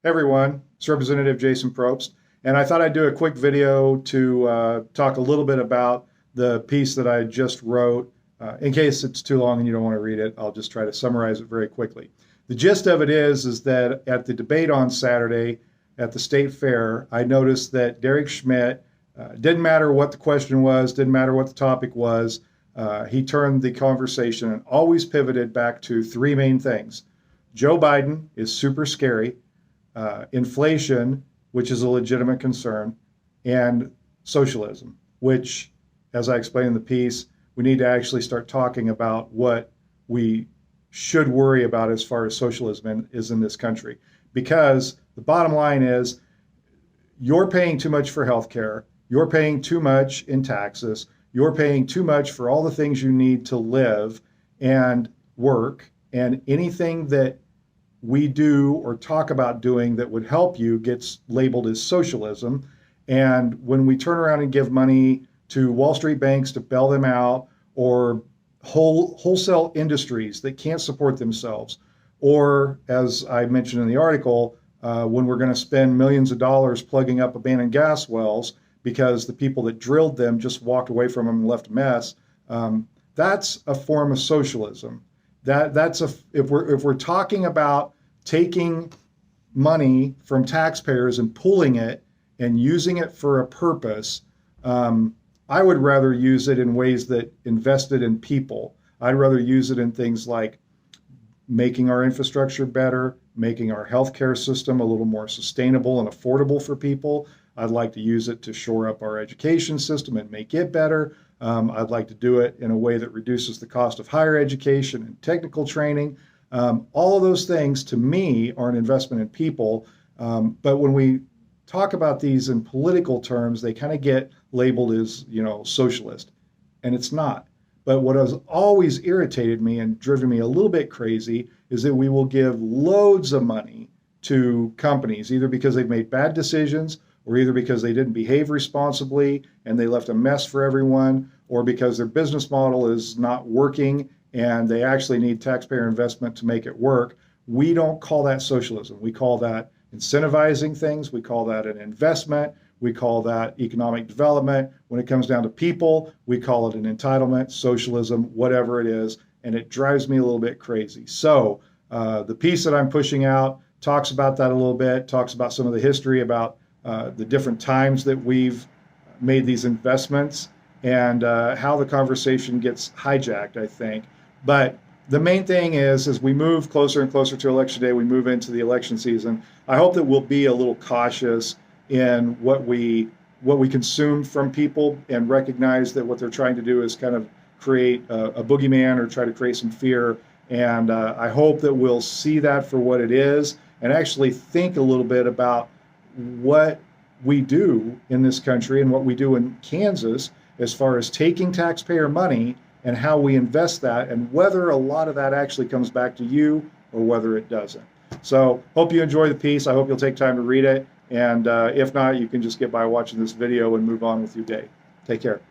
Everyone, it's Representative Jason Probst, and I thought I'd do a quick video to talk a little bit about the piece that I just wrote. In case it's too long and you don't want to read it, I'll just try to summarize it very quickly. The gist of it is that at the debate on Saturday at the State Fair, I noticed that Derek Schmidt, didn't matter what the question was, didn't matter what the topic was, he turned the conversation and always pivoted back to three main things. Joe Biden is super scary. Inflation, which is a legitimate concern, and socialism, which, as I explained in the piece, we need to actually start talking about what we should worry about as far as socialism is in this country. Because the bottom line is you're paying too much for healthcare, you're paying too much in taxes, you're paying too much for all the things you need to live and work, and anything that we do or talk about doing that would help you gets labeled as socialism. And when we turn around and give money to Wall Street banks to bail them out, or wholesale industries that can't support themselves, or as I mentioned in the article, when we're going to spend millions of dollars plugging up abandoned gas wells because the people that drilled them just walked away from them and left a mess, that's a form of socialism. If we're talking about taking money from taxpayers and pooling it and using it for a purpose, I would rather use it in ways that invested in people. I'd rather use it in things like making our infrastructure better, making our healthcare system a little more sustainable and affordable for people. I'd like to use it to shore up our education system and make it better. I'd like to do it in a way that reduces the cost of higher education and technical training. All of those things, to me, are an investment in people. But when we talk about these in political terms, they kind of get labeled as, socialist, and it's not. But what has always irritated me and driven me a little bit crazy is that we will give loads of money to companies, either because they've made bad decisions, or either because they didn't behave responsibly and they left a mess for everyone, or because their business model is not working and they actually need taxpayer investment to make it work. We don't call that socialism. We call that incentivizing things. We call that an investment. We call that economic development. When it comes down to people, we call it an entitlement, socialism, whatever it is, and it drives me a little bit crazy. So the piece that I'm pushing out talks about that a little bit, talks about some of the history about the different times that we've made these investments, and how the conversation gets hijacked, I think. But the main thing is, as we move closer and closer to election day, we move into the election season, I hope that we'll be a little cautious in what we consume from people, and recognize that what they're trying to do is kind of create a boogeyman or try to create some fear. And I hope that we'll see that for what it is and actually think a little bit about what we do in this country and what we do in Kansas as far as taking taxpayer money and how we invest that, and whether a lot of that actually comes back to you or whether it doesn't. So hope you enjoy the piece. I hope you'll take time to read it. And if not, you can just get by watching this video and move on with your day. Take care.